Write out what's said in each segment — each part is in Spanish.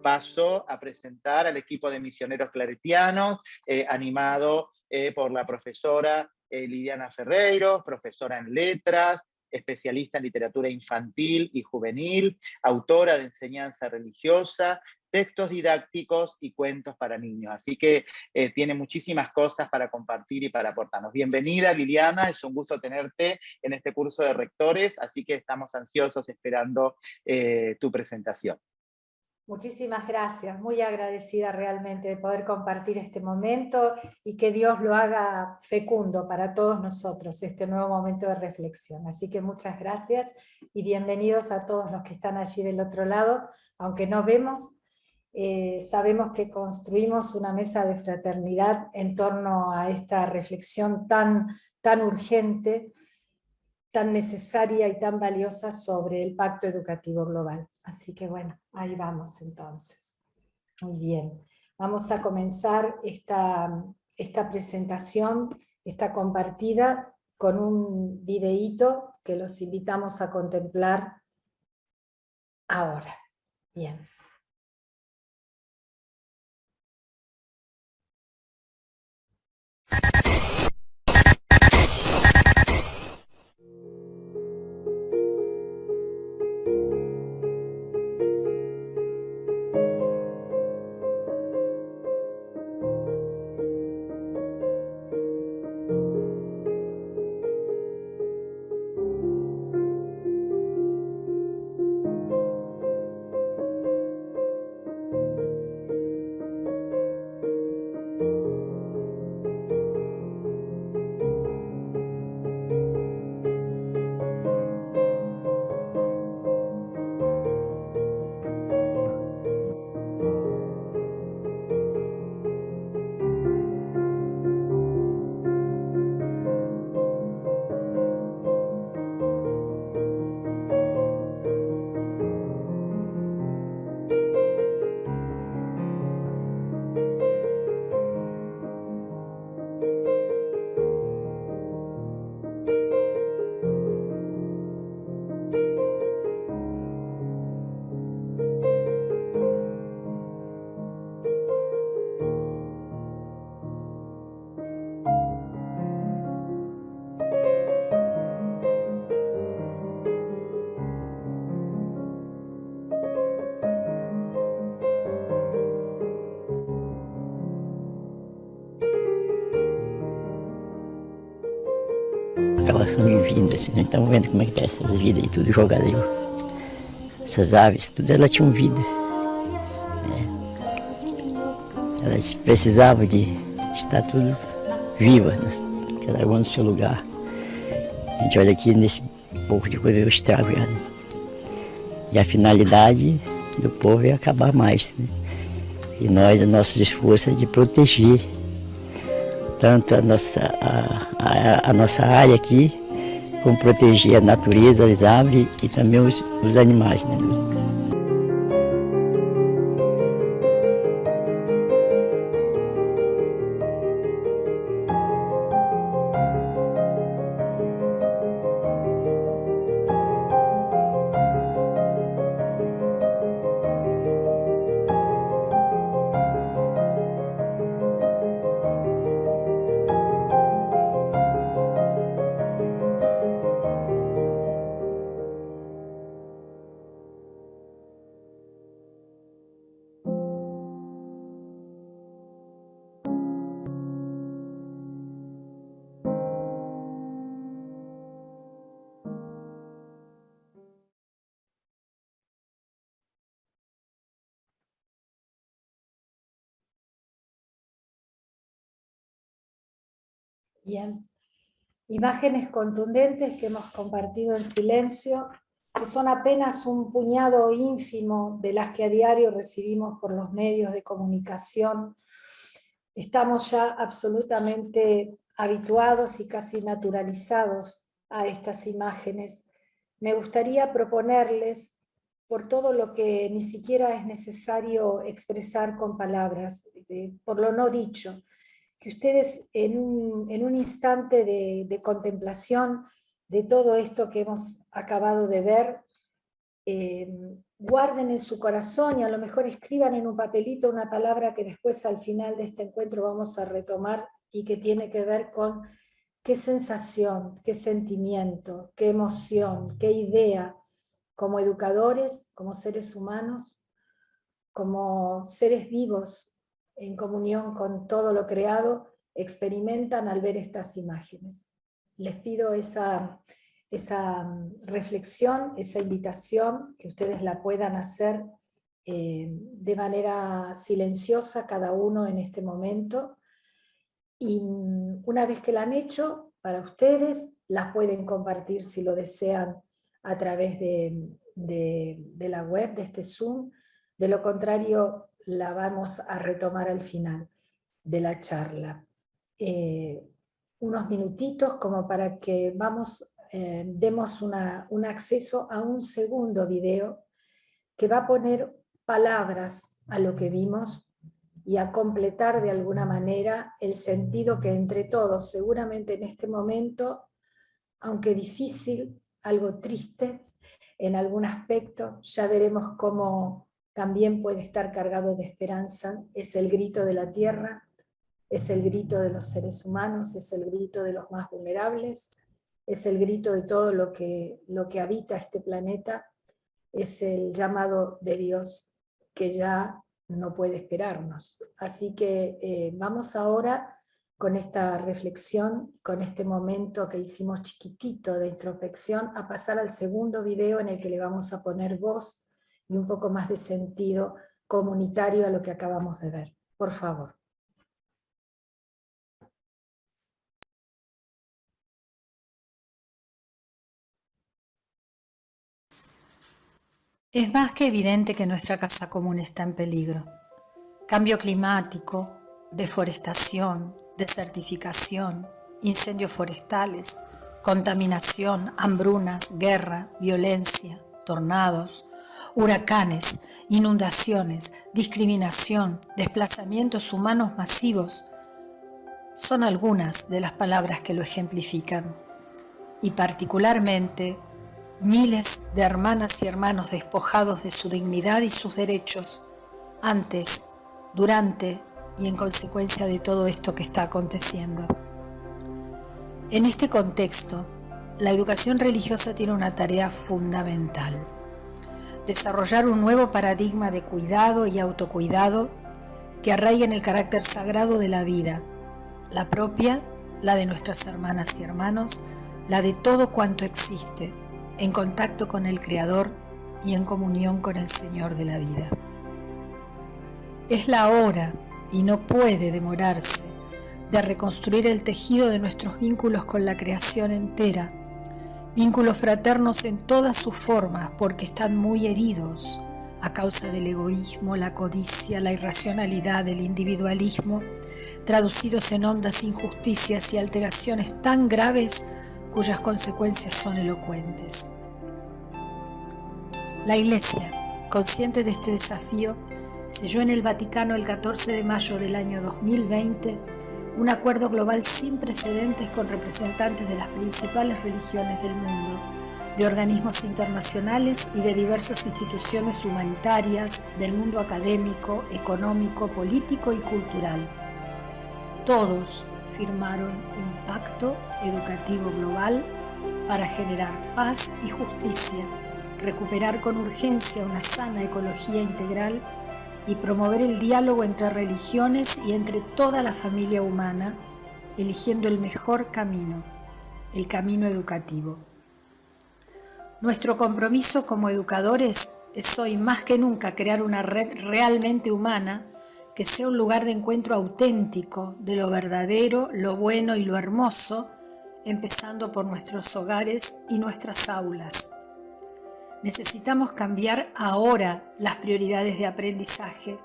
paso a presentar al equipo de misioneros claretianos, animado por la profesora Liliana Ferreiro, profesora en letras, especialista en literatura infantil y juvenil, autora de enseñanza religiosa, textos didácticos y cuentos para niños. Así que tiene muchísimas cosas para compartir y para aportarnos. Bienvenida, Liliana, es un gusto tenerte en este curso de rectores, así que estamos ansiosos esperando tu presentación. Muchísimas gracias, muy agradecida realmente de poder compartir este momento y que Dios lo haga fecundo para todos nosotros, este nuevo momento de reflexión. Así que muchas gracias y bienvenidos a todos los que están allí del otro lado, aunque no vemos, sabemos que construimos una mesa de fraternidad en torno a esta reflexión tan urgente, tan necesaria y tan valiosa sobre el Pacto Educativo Global. Así que bueno, ahí vamos entonces. Muy bien. Vamos a comenzar esta presentación, esta compartida, con un videíto que los invitamos a contemplar ahora. Bien. Elas são vindas, assim, então vendo como é que tá essas vidas aí, tudo jogado aí. Essas aves, tudo elas tinham vida. Elas precisavam de estar tudo vivas, cada uma no seu lugar. A gente olha aqui nesse pouco de coisa, o estrago já, né? E a finalidade do povo é acabar mais, né? E nós, o nosso esforço é de proteger tanto a nossa área aqui, como proteger a natureza, as árvores e também os animais, né? Bien. Imágenes contundentes que hemos compartido en silencio, que son apenas un puñado ínfimo de las que a diario recibimos por los medios de comunicación. Estamos ya absolutamente habituados y casi naturalizados a estas imágenes. Me gustaría proponerles, por todo lo que ni siquiera es necesario expresar con palabras, por lo no dicho, que ustedes en un instante de contemplación de todo esto que hemos acabado de ver, guarden en su corazón y a lo mejor escriban en un papelito una palabra que después al final de este encuentro vamos a retomar y que tiene que ver con qué sensación, qué sentimiento, qué emoción, qué idea, como educadores, como seres humanos, como seres vivos en comunión con todo lo creado, experimentan al ver estas imágenes. Les pido esa reflexión, esa invitación, que ustedes la puedan hacer de manera silenciosa cada uno en este momento, y una vez que la han hecho, para ustedes, las pueden compartir si lo desean a través de la web, de este Zoom. De lo contrario, la vamos a retomar al final de la charla. Unos minutitos como para que demos un acceso a un segundo video que va a poner palabras a lo que vimos y a completar de alguna manera el sentido que entre todos, seguramente en este momento, aunque difícil, algo triste en algún aspecto, ya veremos cómo también puede estar cargado de esperanza. Es el grito de la tierra, es el grito de los seres humanos, es el grito de los más vulnerables, es el grito de todo lo que habita este planeta, es el llamado de Dios que ya no puede esperarnos. Así que vamos ahora con esta reflexión, con este momento que hicimos chiquitito de introspección, a pasar al segundo video en el que le vamos a poner voz y un poco más de sentido comunitario a lo que acabamos de ver. Por favor. Es más que evidente que nuestra casa común está en peligro. Cambio climático, deforestación, desertificación, incendios forestales, contaminación, hambrunas, guerra, violencia, tornados, huracanes, inundaciones, discriminación, desplazamientos humanos masivos, son algunas de las palabras que lo ejemplifican. Y particularmente, miles de hermanas y hermanos despojados de su dignidad y sus derechos, antes, durante y en consecuencia de todo esto que está aconteciendo. En este contexto, la educación religiosa tiene una tarea fundamental: desarrollar un nuevo paradigma de cuidado y autocuidado que arraigue en el carácter sagrado de la vida, la propia, la de nuestras hermanas y hermanos, la de todo cuanto existe, en contacto con el Creador y en comunión con el Señor de la vida. Es la hora, y no puede demorarse, de reconstruir el tejido de nuestros vínculos con la creación entera, vínculos fraternos en todas sus formas, porque están muy heridos a causa del egoísmo, la codicia, la irracionalidad, el individualismo, traducidos en hondas injusticias y alteraciones tan graves cuyas consecuencias son elocuentes. La Iglesia, consciente de este desafío, selló en el Vaticano el 14 de mayo del año 2020 un acuerdo global sin precedentes con representantes de las principales religiones del mundo, de organismos internacionales y de diversas instituciones humanitarias, del mundo académico, económico, político y cultural. Todos firmaron un pacto educativo global para generar paz y justicia, recuperar con urgencia una sana ecología integral y promover el diálogo entre religiones y entre toda la familia humana, eligiendo el mejor camino, el camino educativo. Nuestro compromiso como educadores es hoy más que nunca crear una red realmente humana que sea un lugar de encuentro auténtico de lo verdadero, lo bueno y lo hermoso, empezando por nuestros hogares y nuestras aulas. Necesitamos cambiar ahora las prioridades de aprendizaje,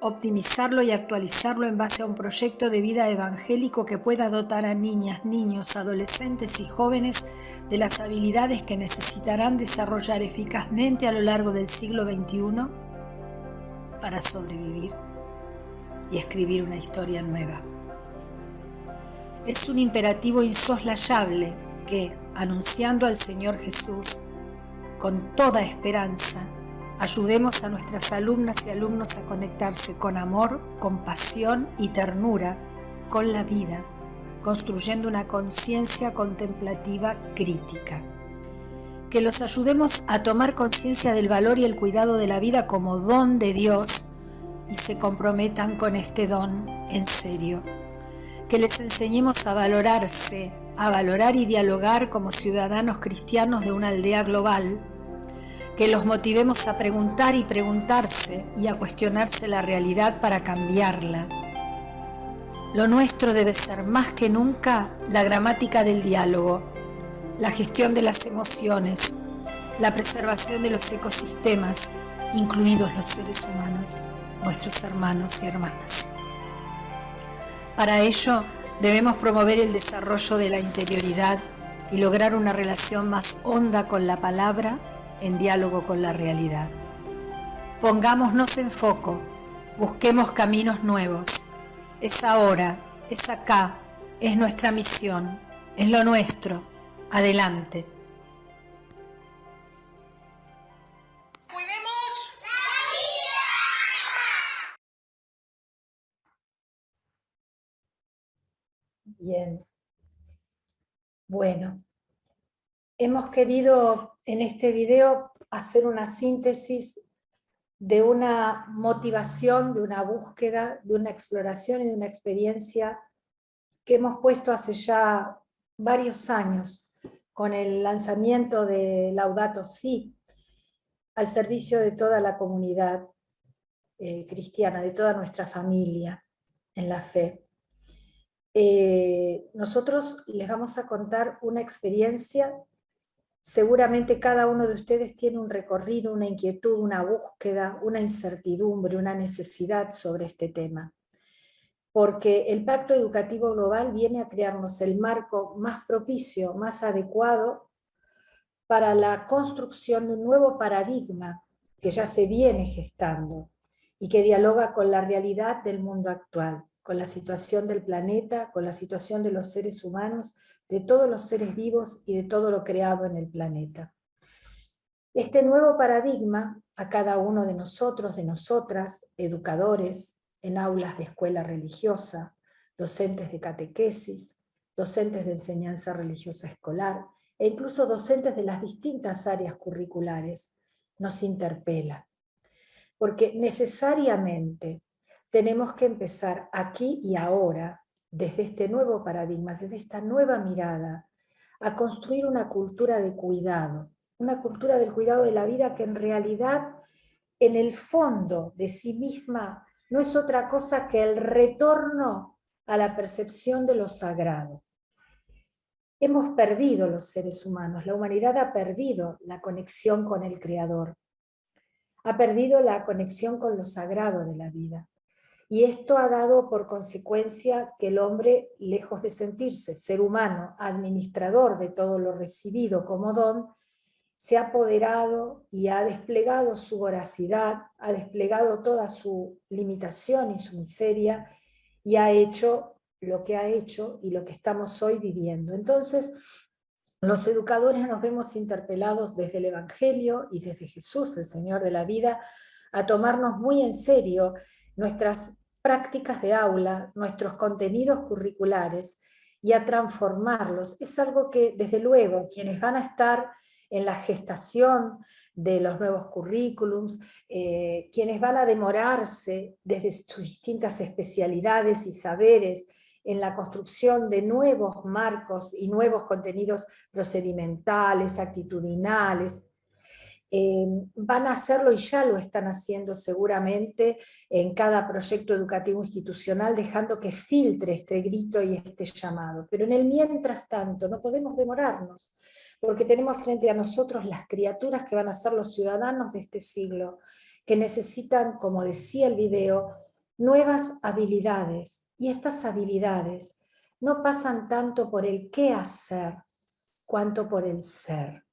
optimizarlo y actualizarlo en base a un proyecto de vida evangélico que pueda dotar a niñas, niños, adolescentes y jóvenes de las habilidades que necesitarán desarrollar eficazmente a lo largo del siglo XXI para sobrevivir y escribir una historia nueva. Es un imperativo insoslayable que, anunciando al Señor Jesús, con toda esperanza, Ayudemos a nuestras alumnas y alumnos a conectarse con amor, compasión y ternura con la vida, construyendo una conciencia contemplativa crítica. Que los ayudemos a tomar conciencia del valor y el cuidado de la vida como don de Dios y se comprometan con este don en serio. Que les enseñemos a valorarse, a valorar y dialogar como ciudadanos cristianos de una aldea global. Que los motivemos a preguntar y preguntarse y a cuestionarse la realidad para cambiarla. Lo nuestro debe ser más que nunca la gramática del diálogo, la gestión de las emociones, la preservación de los ecosistemas, incluidos los seres humanos, nuestros hermanos y hermanas. Para ello, debemos promover el desarrollo de la interioridad y lograr una relación más honda con la palabra en diálogo con la realidad. Pongámonos en foco, busquemos caminos nuevos. Es ahora, es acá, es nuestra misión, es lo nuestro. Adelante. ¡Cuidemos la vida! Bien. Bueno, hemos querido en este video hacer una síntesis de una motivación, de una búsqueda, de una exploración y de una experiencia que hemos puesto hace ya varios años con el lanzamiento de Laudato Si, al servicio de toda la comunidad cristiana, de toda nuestra familia en la fe. Nosotros les vamos a contar una experiencia. Seguramente cada uno de ustedes tiene un recorrido, una inquietud, una búsqueda, una incertidumbre, una necesidad sobre este tema. Porque el Pacto Educativo Global viene a crearnos el marco más propicio, más adecuado para la construcción de un nuevo paradigma que ya se viene gestando y que dialoga con la realidad del mundo actual, con la situación del planeta, con la situación de los seres humanos, de todos los seres vivos y de todo lo creado en el planeta. Este nuevo paradigma, a cada uno de nosotros, de nosotras, educadores, en aulas de escuela religiosa, docentes de catequesis, docentes de enseñanza religiosa escolar, e incluso docentes de las distintas áreas curriculares, nos interpela. Porque necesariamente tenemos que empezar aquí y ahora, desde este nuevo paradigma, desde esta nueva mirada, a construir una cultura de cuidado, una cultura del cuidado de la vida que en realidad, en el fondo de sí misma, no es otra cosa que el retorno a la percepción de lo sagrado. Hemos perdido los seres humanos, la humanidad ha perdido la conexión con el Creador, ha perdido la conexión con lo sagrado de la vida. Y esto ha dado por consecuencia que el hombre, lejos de sentirse ser humano, administrador de todo lo recibido como don, se ha apoderado y ha desplegado su voracidad, ha desplegado toda su limitación y su miseria, y ha hecho lo que ha hecho y lo que estamos hoy viviendo. Entonces, los educadores nos vemos interpelados desde el Evangelio y desde Jesús, el Señor de la vida, a tomarnos muy en serio nuestras prácticas de aula, nuestros contenidos curriculares, y a transformarlos. Es algo que, desde luego, quienes van a estar en la gestación de los nuevos currículums, quienes van a demorarse desde sus distintas especialidades y saberes en la construcción de nuevos marcos y nuevos contenidos procedimentales, actitudinales, van a hacerlo y ya lo están haciendo seguramente en cada proyecto educativo institucional, dejando que filtre este grito y este llamado. Pero en el mientras tanto no podemos demorarnos, porque tenemos frente a nosotros las criaturas que van a ser los ciudadanos de este siglo, que necesitan, como decía el video, nuevas habilidades, y estas habilidades no pasan tanto por el qué hacer, cuanto por el ser.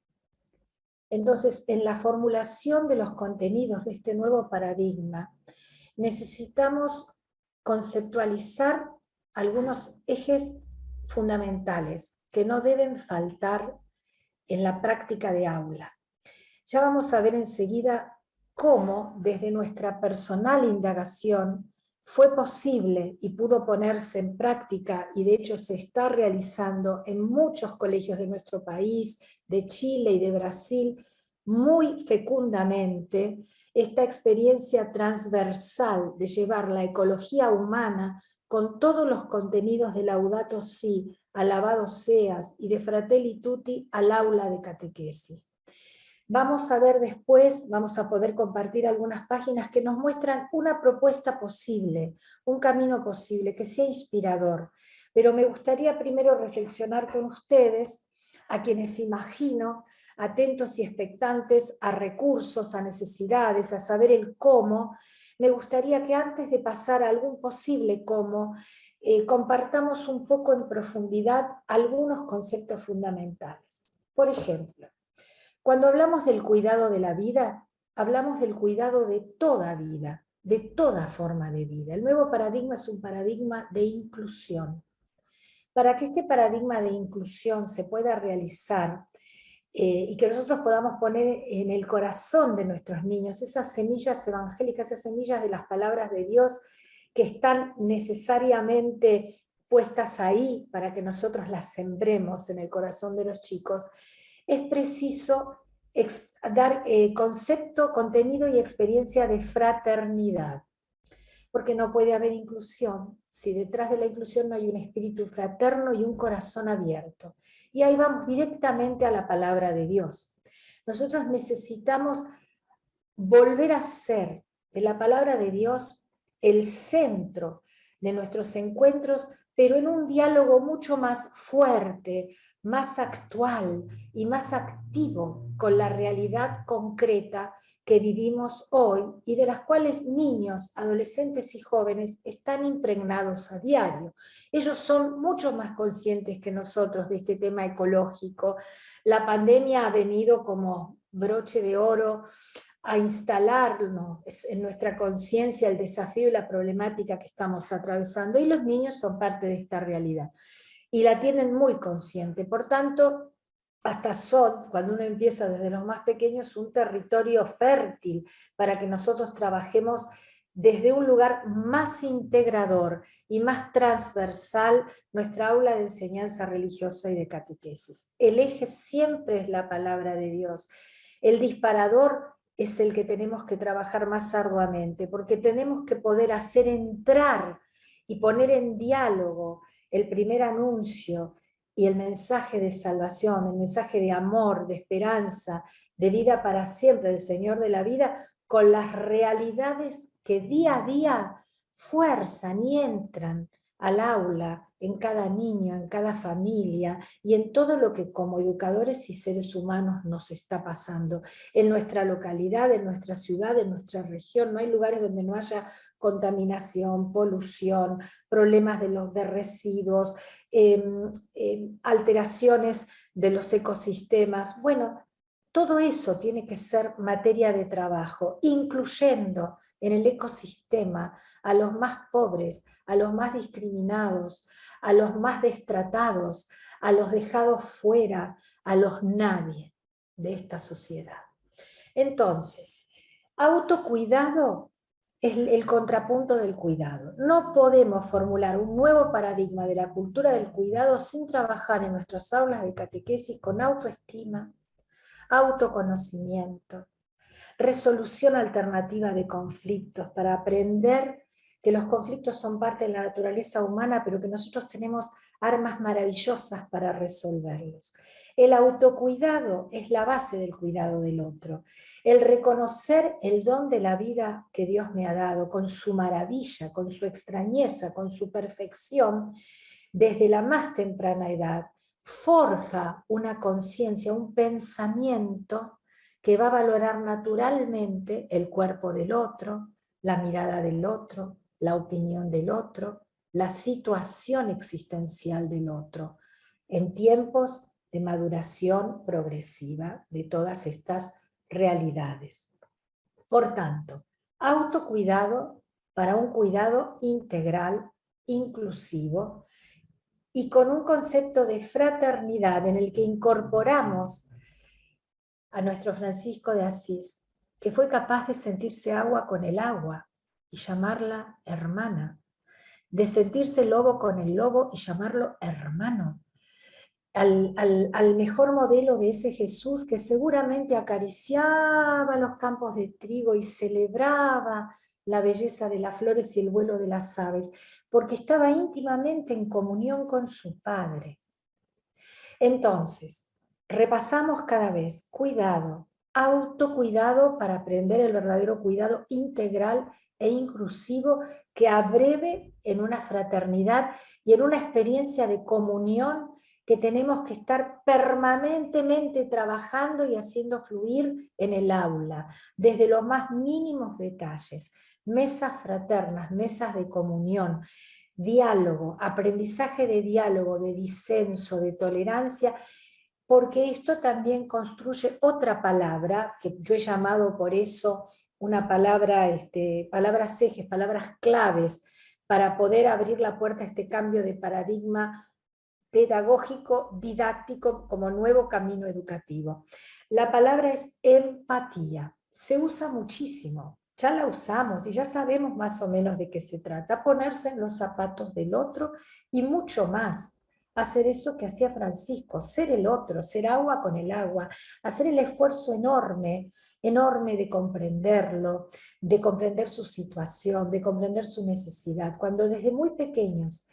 Entonces, en la formulación de los contenidos de este nuevo paradigma, necesitamos conceptualizar algunos ejes fundamentales que no deben faltar en la práctica de aula. Ya vamos a ver enseguida cómo desde nuestra personal indagación fue posible y pudo ponerse en práctica, y de hecho se está realizando en muchos colegios de nuestro país, de Chile y de Brasil, muy fecundamente, esta experiencia transversal de llevar la ecología humana con todos los contenidos de Laudato Si, alabado seas, y de Fratelli Tutti al aula de catequesis. Vamos a ver después, vamos a poder compartir algunas páginas que nos muestran una propuesta posible, un camino posible, que sea inspirador. Pero me gustaría primero reflexionar con ustedes, a quienes imagino atentos y expectantes a recursos, a necesidades, a saber el cómo. Me gustaría que antes de pasar a algún posible cómo, compartamos un poco en profundidad algunos conceptos fundamentales. Por ejemplo, cuando hablamos del cuidado de la vida, hablamos del cuidado de toda vida, de toda forma de vida. El nuevo paradigma es un paradigma de inclusión. Para que este paradigma de inclusión se pueda realizar y que nosotros podamos poner en el corazón de nuestros niños esas semillas evangélicas, esas semillas de las palabras de Dios que están necesariamente puestas ahí para que nosotros las sembremos en el corazón de los chicos, es preciso dar concepto, contenido y experiencia de fraternidad. Porque no puede haber inclusión si detrás de la inclusión no hay un espíritu fraterno y un corazón abierto. Y ahí vamos directamente a la palabra de Dios. Nosotros necesitamos volver a ser de la palabra de Dios el centro de nuestros encuentros, pero en un diálogo mucho más fuerte, más actual y más activo con la realidad concreta que vivimos hoy y de las cuales niños, adolescentes y jóvenes están impregnados a diario. Ellos son mucho más conscientes que nosotros de este tema ecológico. La pandemia ha venido como broche de oro a instalarnos en nuestra conciencia el desafío y la problemática que estamos atravesando, y los niños son parte de esta realidad y la tienen muy consciente. Por tanto, hasta son, cuando uno empieza desde los más pequeños, un territorio fértil para que nosotros trabajemos desde un lugar más integrador y más transversal nuestra aula de enseñanza religiosa y de catequesis. El eje siempre es la palabra de Dios. El disparador es el que tenemos que trabajar más arduamente, porque tenemos que poder hacer entrar y poner en diálogo el primer anuncio y el mensaje de salvación, el mensaje de amor, de esperanza, de vida para siempre del Señor de la vida, con las realidades que día a día fuerzan y entran al aula, en cada niño, en cada familia, y en todo lo que como educadores y seres humanos nos está pasando. En nuestra localidad, en nuestra ciudad, en nuestra región, no hay lugares donde no haya contaminación, polución, problemas de residuos, alteraciones de los ecosistemas. Bueno, todo eso tiene que ser materia de trabajo, incluyendo en el ecosistema a los más pobres, a los más discriminados, a los más destratados, a los dejados fuera, a los nadie de esta sociedad. Entonces, autocuidado es el contrapunto del cuidado. No podemos formular un nuevo paradigma de la cultura del cuidado sin trabajar en nuestras aulas de catequesis con autoestima, autoconocimiento, resolución alternativa de conflictos, para aprender que los conflictos son parte de la naturaleza humana, pero que nosotros tenemos armas maravillosas para resolverlos. El autocuidado es la base del cuidado del otro. El reconocer el don de la vida que Dios me ha dado, con su maravilla, con su extrañeza, con su perfección, desde la más temprana edad, forja una conciencia, un pensamiento que va a valorar naturalmente el cuerpo del otro, la mirada del otro, la opinión del otro, la situación existencial del otro, en tiempos de maduración progresiva de todas estas realidades. Por tanto, autocuidado para un cuidado integral, inclusivo, y con un concepto de fraternidad en el que incorporamos a nuestro Francisco de Asís, que fue capaz de sentirse agua con el agua y llamarla hermana, de sentirse lobo con el lobo y llamarlo hermano, al mejor modelo de ese Jesús que seguramente acariciaba los campos de trigo y celebraba la belleza de las flores y el vuelo de las aves, porque estaba íntimamente en comunión con su Padre. Entonces, repasamos cada vez, cuidado, autocuidado para aprender el verdadero cuidado integral e inclusivo que abreve en una fraternidad y en una experiencia de comunión que tenemos que estar permanentemente trabajando y haciendo fluir en el aula, desde los más mínimos detalles, mesas fraternas, mesas de comunión, diálogo, aprendizaje de diálogo, de disenso, de tolerancia, porque esto también construye otra palabra, que yo he llamado por eso una palabra, palabras ejes, palabras claves, para poder abrir la puerta a este cambio de paradigma pedagógico, didáctico, como nuevo camino educativo. La palabra es empatía, se usa muchísimo, ya la usamos y ya sabemos más o menos de qué se trata, ponerse en los zapatos del otro y mucho más. Hacer eso que hacía Francisco, ser el otro, ser agua con el agua, hacer el esfuerzo enorme, enorme de comprenderlo, de comprender su situación, de comprender su necesidad. Cuando desde muy pequeños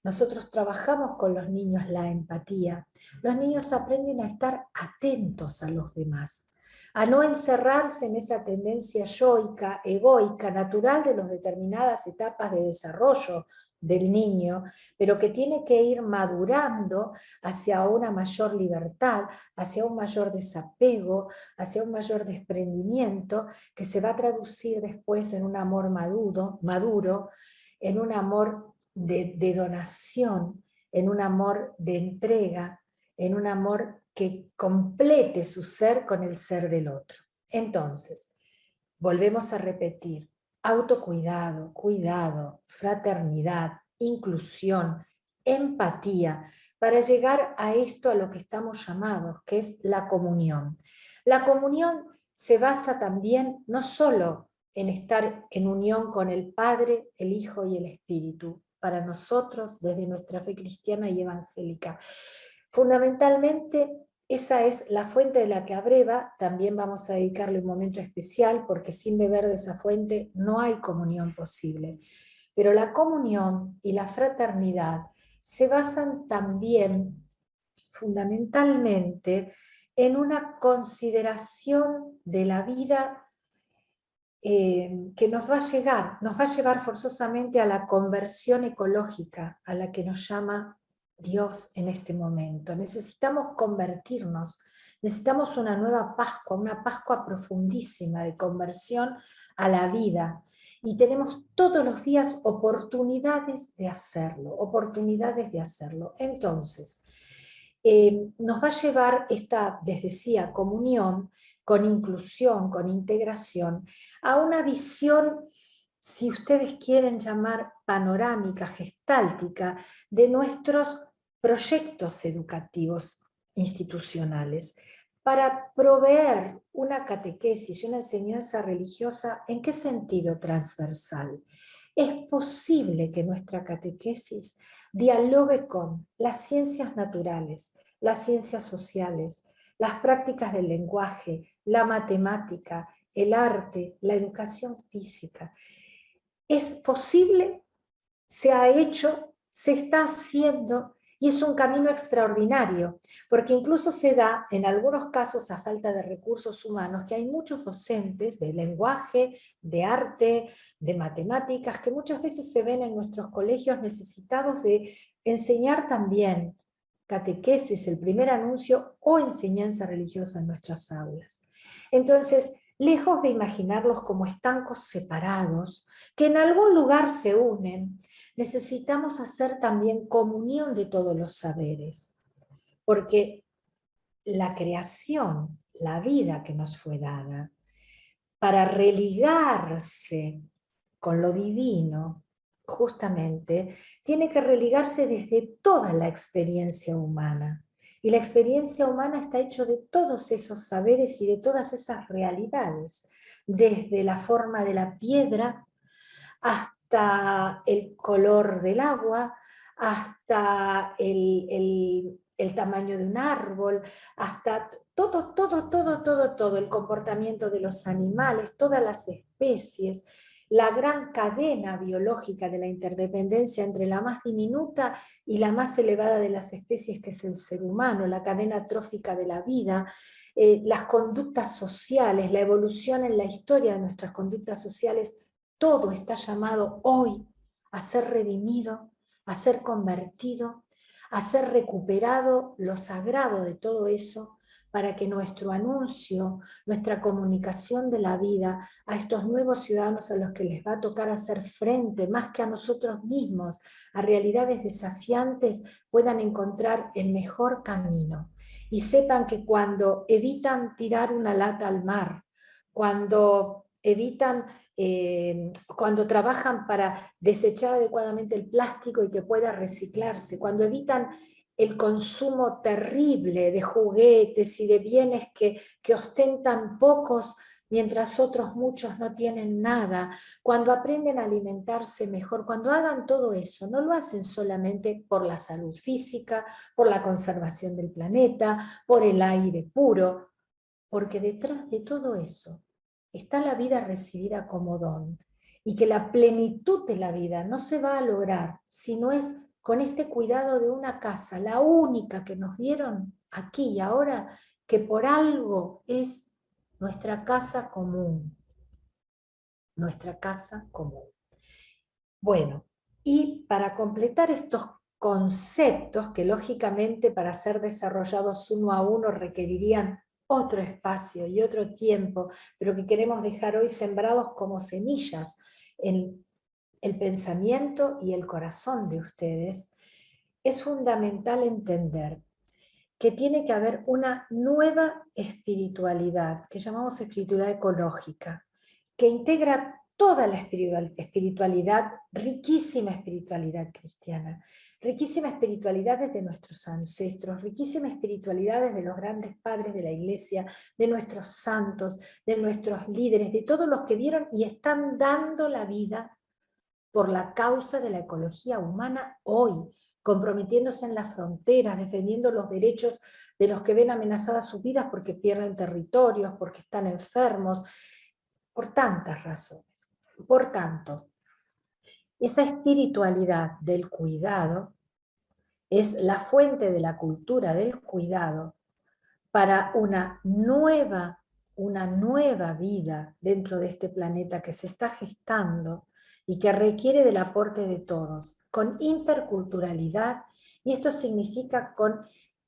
nosotros trabajamos con los niños la empatía, los niños aprenden a estar atentos a los demás, a no encerrarse en esa tendencia yoica, egoica, natural de las determinadas etapas de desarrollo del niño, pero que tiene que ir madurando hacia una mayor libertad, hacia un mayor desapego, hacia un mayor desprendimiento, que se va a traducir después en un amor maduro, en un amor de donación, en un amor de entrega, en un amor que complete su ser con el ser del otro. Entonces, volvemos a repetir, autocuidado, cuidado, fraternidad, inclusión, empatía, para llegar a esto a lo que estamos llamados, que es la comunión. La comunión se basa también no solo en estar en unión con el Padre, el Hijo y el Espíritu, para nosotros desde nuestra fe cristiana y evangélica. Fundamentalmente, esa es la fuente de la que abreva, también vamos a dedicarle un momento especial, porque sin beber de esa fuente no hay comunión posible. Pero la comunión y la fraternidad se basan también, fundamentalmente, en una consideración de la vida que nos va a llevar forzosamente a la conversión ecológica, a la que nos llama Dios en este momento. Necesitamos convertirnos, necesitamos una nueva Pascua, una Pascua profundísima de conversión a la vida. Y tenemos todos los días oportunidades de hacerlo, Entonces, nos va a llevar esta, les decía, comunión, con inclusión, con integración, a una visión, si ustedes quieren llamar panorámica, gestáltica, de nuestros proyectos educativos institucionales, para proveer una catequesis, una enseñanza religiosa, ¿en qué sentido transversal? Es posible que nuestra catequesis dialogue con las ciencias naturales, las ciencias sociales, las prácticas del lenguaje, la matemática, el arte, la educación física. Es posible, se ha hecho, se está haciendo, y es un camino extraordinario, porque incluso se da, en algunos casos a falta de recursos humanos, que hay muchos docentes de lenguaje, de arte, de matemáticas, que muchas veces se ven en nuestros colegios necesitados de enseñar también catequesis, el primer anuncio, o enseñanza religiosa en nuestras aulas. Entonces, lejos de imaginarlos como estancos separados, que en algún lugar se unen, necesitamos hacer también comunión de todos los saberes, porque la creación, la vida que nos fue dada, para religarse con lo divino, justamente, tiene que religarse desde toda la experiencia humana. Y la experiencia humana está hecha de todos esos saberes y de todas esas realidades. desde la forma de la piedra, hasta el color del agua, hasta el tamaño de un árbol, hasta todo, el comportamiento de los animales, todas las especies, la gran cadena biológica de la interdependencia entre la más diminuta y la más elevada de las especies, que es el ser humano, la cadena trófica de la vida, las conductas sociales, la evolución en la historia de nuestras conductas sociales. Todo está llamado hoy a ser redimido, a ser convertido, a ser recuperado lo sagrado de todo eso, para que nuestro anuncio, nuestra comunicación de la vida a estos nuevos ciudadanos a los que les va a tocar hacer frente, más que a nosotros mismos, a realidades desafiantes, puedan encontrar el mejor camino. Y sepan que cuando evitan tirar una lata al mar, cuando evitan cuando trabajan para desechar adecuadamente el plástico y que pueda reciclarse, cuando evitan el consumo terrible de juguetes y de bienes que ostentan pocos mientras otros muchos no tienen nada, cuando aprenden a alimentarse mejor, cuando hagan todo eso, no lo hacen solamente por la salud física, por la conservación del planeta, por el aire puro, porque detrás de todo eso está la vida recibida como don, y que la plenitud de la vida no se va a lograr si no es con este cuidado de una casa, la única que nos dieron aquí y ahora, que por algo es nuestra casa común. Nuestra casa común. Bueno, y para completar estos conceptos, que lógicamente para ser desarrollados uno a uno requerirían otro espacio y otro tiempo, pero que queremos dejar hoy sembrados como semillas en el pensamiento y el corazón de ustedes, es fundamental entender que tiene que haber una nueva espiritualidad, que llamamos espiritualidad ecológica, que integra toda la espiritualidad, riquísima espiritualidad cristiana, riquísima espiritualidad desde nuestros ancestros, riquísima espiritualidad desde los grandes padres de la Iglesia, de nuestros santos, de nuestros líderes, de todos los que dieron y están dando la vida por la causa de la ecología humana hoy, comprometiéndose en las fronteras, defendiendo los derechos de los que ven amenazadas sus vidas porque pierden territorios, porque están enfermos, por tantas razones. Por tanto, esa espiritualidad del cuidado es la fuente de la cultura del cuidado para una nueva vida dentro de este planeta que se está gestando y que requiere del aporte de todos, con interculturalidad, y esto significa con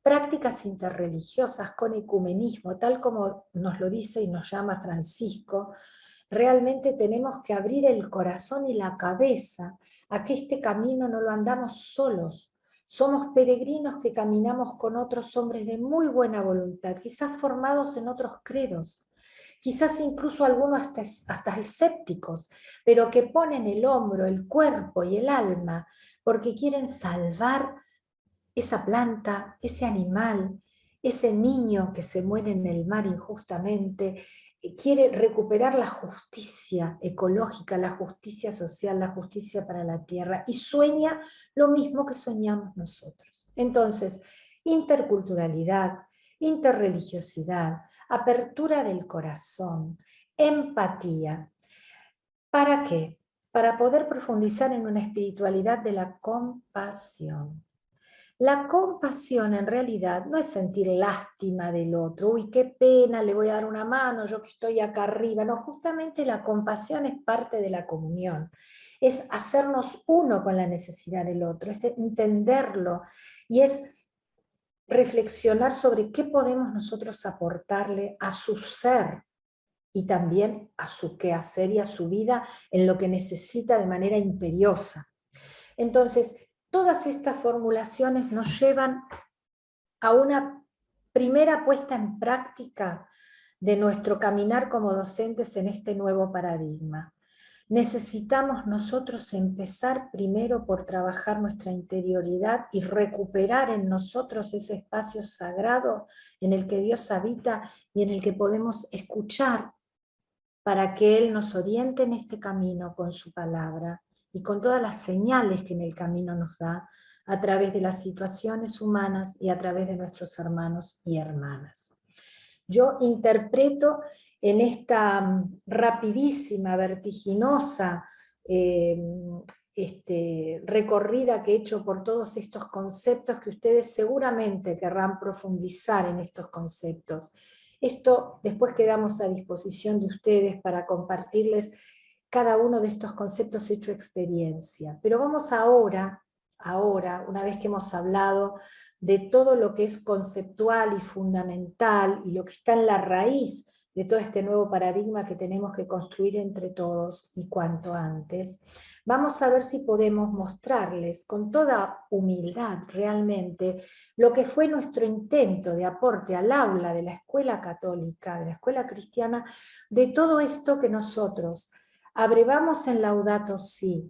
prácticas interreligiosas, con ecumenismo, tal como nos lo dice y nos llama Francisco. Realmente tenemos que abrir el corazón y la cabeza a que este camino no lo andamos solos. Somos peregrinos que caminamos con otros hombres de muy buena voluntad, quizás formados en otros credos, quizás incluso algunos hasta escépticos, pero que ponen el hombro, el cuerpo y el alma porque quieren salvar esa planta, ese animal, ese niño que se muere en el mar injustamente, quiere recuperar la justicia ecológica, la justicia social, la justicia para la tierra, y sueña lo mismo que soñamos nosotros. Entonces, interculturalidad, interreligiosidad, apertura del corazón, empatía. ¿Para qué? Para poder profundizar en una espiritualidad de la compasión. La compasión en realidad no es sentir lástima del otro, uy, qué pena, le voy a dar una mano, yo que estoy acá arriba. No, justamente la compasión es parte de la comunión, es hacernos uno con la necesidad del otro, es entenderlo y es reflexionar sobre qué podemos nosotros aportarle a su ser y también a su quehacer y a su vida en lo que necesita de manera imperiosa. Entonces, todas estas formulaciones nos llevan a una primera puesta en práctica de nuestro caminar como docentes en este nuevo paradigma. Necesitamos nosotros empezar primero por trabajar nuestra interioridad y recuperar en nosotros ese espacio sagrado en el que Dios habita y en el que podemos escuchar para que Él nos oriente en este camino con su palabra y con todas las señales que en el camino nos da a través de las situaciones humanas y a través de nuestros hermanos y hermanas. Yo interpreto en esta rapidísima, vertiginosa recorrida que he hecho por todos estos conceptos, que ustedes seguramente querrán profundizar en estos conceptos. Esto después quedamos a disposición de ustedes para compartirles cada uno de estos conceptos hecho experiencia. Pero vamos ahora, una vez que hemos hablado de todo lo que es conceptual y fundamental, y lo que está en la raíz de todo este nuevo paradigma que tenemos que construir entre todos y cuanto antes, vamos a ver si podemos mostrarles con toda humildad realmente lo que fue nuestro intento de aporte al aula de la escuela católica, de la escuela cristiana, de todo esto que nosotros abrevamos en Laudato Si,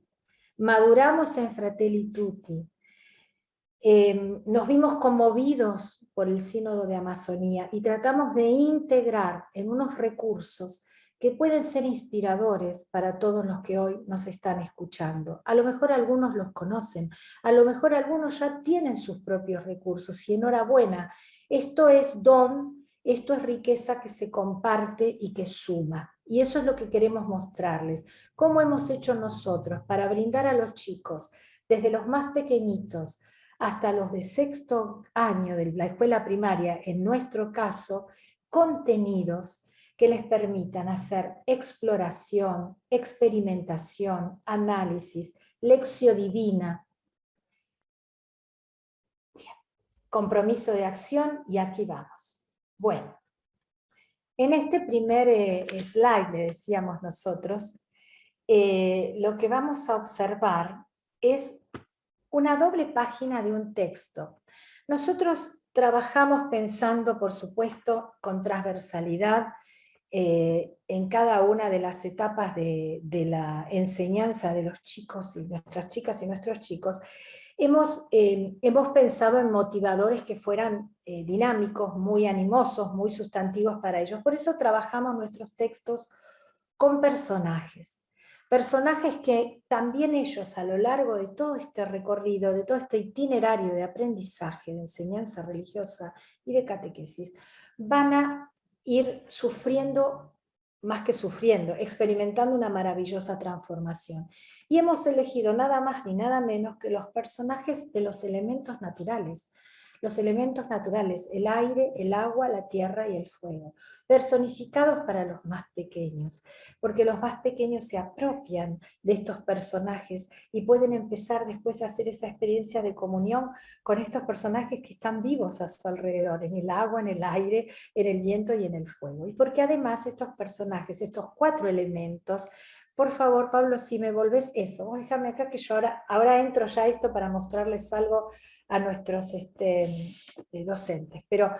maduramos en Fratelli Tutti, nos vimos conmovidos por el Sínodo de Amazonía y tratamos de integrar en unos recursos que pueden ser inspiradores para todos los que hoy nos están escuchando. A lo mejor algunos los conocen, a lo mejor algunos ya tienen sus propios recursos, y enhorabuena, esto es don, esto es riqueza que se comparte y que suma. Y eso es lo que queremos mostrarles. ¿Cómo hemos hecho nosotros para brindar a los chicos, desde los más pequeñitos hasta los de sexto año de la escuela primaria, en nuestro caso, contenidos que les permitan hacer exploración, experimentación, análisis, lección divina, compromiso de acción, y aquí vamos. Bueno, en este primer slide, le decíamos nosotros, lo que vamos a observar es una doble página de un texto. Nosotros trabajamos pensando, por supuesto, con transversalidad en cada una de las etapas de la enseñanza de los chicos y nuestras chicas y nuestros chicos. Hemos pensado en motivadores que fueran dinámicos, muy animosos, muy sustantivos para ellos. Por eso trabajamos nuestros textos con personajes. Personajes que también ellos, a lo largo de todo este recorrido, de todo este itinerario de aprendizaje, de enseñanza religiosa y de catequesis, van a ir sufriendo, más que sufriendo, experimentando una maravillosa transformación. Y hemos elegido nada más ni nada menos que los personajes de los elementos naturales. Los elementos naturales, el aire, el agua, la tierra y el fuego, personificados para los más pequeños, porque los más pequeños se apropian de estos personajes y pueden empezar después a hacer esa experiencia de comunión con estos personajes que están vivos a su alrededor, en el agua, en el aire, en el viento y en el fuego. Y porque además estos personajes, estos 4 elementos, por favor, Pablo, si me volvés eso, vos déjame acá que yo ahora entro ya a esto para mostrarles algo a nuestros docentes. Pero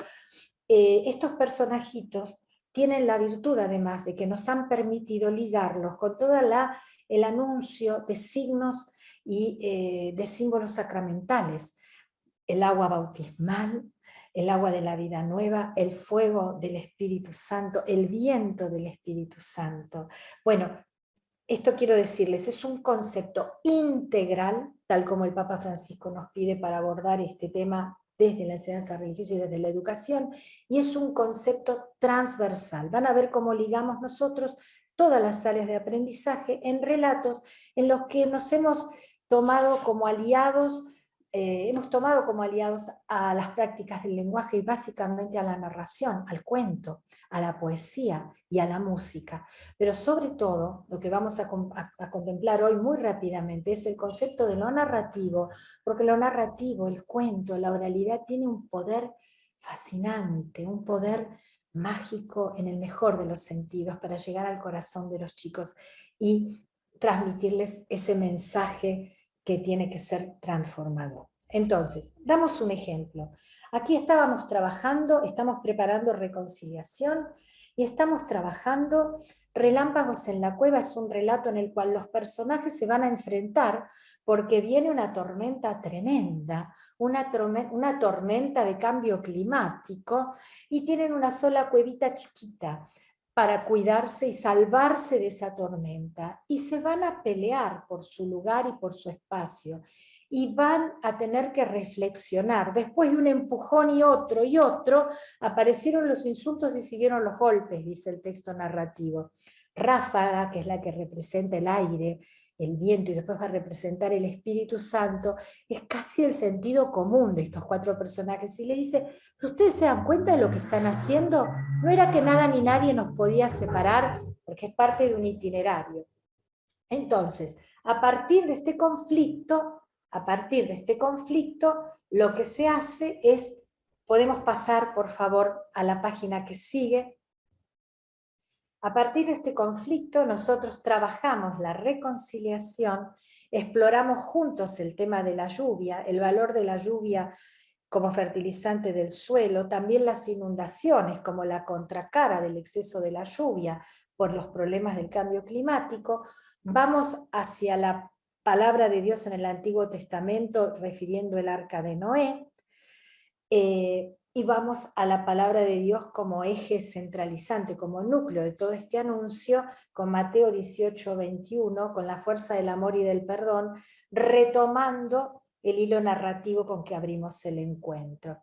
estos personajitos tienen la virtud, además, de que nos han permitido ligarlos con todo el anuncio de signos y de símbolos sacramentales. El agua bautismal, el agua de la vida nueva, el fuego del Espíritu Santo, el viento del Espíritu Santo. Bueno, esto quiero decirles, es un concepto integral, tal como el Papa Francisco nos pide para abordar este tema desde la enseñanza religiosa y desde la educación, y es un concepto transversal. Van a ver cómo ligamos nosotros todas las áreas de aprendizaje en relatos en los que nos hemos tomado como aliados a las prácticas del lenguaje y básicamente a la narración, al cuento, a la poesía y a la música. Pero sobre todo, lo que vamos a contemplar hoy muy rápidamente es el concepto de lo narrativo, porque lo narrativo, el cuento, la oralidad tiene un poder fascinante, un poder mágico en el mejor de los sentidos para llegar al corazón de los chicos y transmitirles ese mensaje que tiene que ser transformador. Entonces, damos un ejemplo. Aquí estábamos trabajando, estamos preparando reconciliación y estamos trabajando Relámpagos en la cueva. Es un relato en el cual los personajes se van a enfrentar porque viene una tormenta tremenda, una tormenta de cambio climático, y tienen una sola cuevita chiquita. para cuidarse y salvarse de esa tormenta. Y se van a pelear por su lugar y por su espacio. Y van a tener que reflexionar. Después de un empujón y otro, aparecieron los insultos y siguieron los golpes, dice el texto narrativo. Ráfaga, que es la que representa el aire, el viento, y después va a representar el Espíritu Santo, es casi el sentido común de estos 4 personajes. Y le dice, ¿ustedes se dan cuenta de lo que están haciendo? No era que nada ni nadie nos podía separar, porque es parte de un itinerario. Entonces, a partir de este conflicto, lo que se hace es, podemos pasar por favor a la página que sigue. A partir de este conflicto nosotros trabajamos la reconciliación, exploramos juntos el tema de la lluvia, el valor de la lluvia como fertilizante del suelo, también las inundaciones como la contracara del exceso de la lluvia por los problemas del cambio climático. Vamos hacia la palabra de Dios en el Antiguo Testamento refiriendo el arca de Noé, y vamos a la palabra de Dios como eje centralizante, como núcleo de todo este anuncio, con Mateo 18:21, con la fuerza del amor y del perdón, retomando el hilo narrativo con que abrimos el encuentro.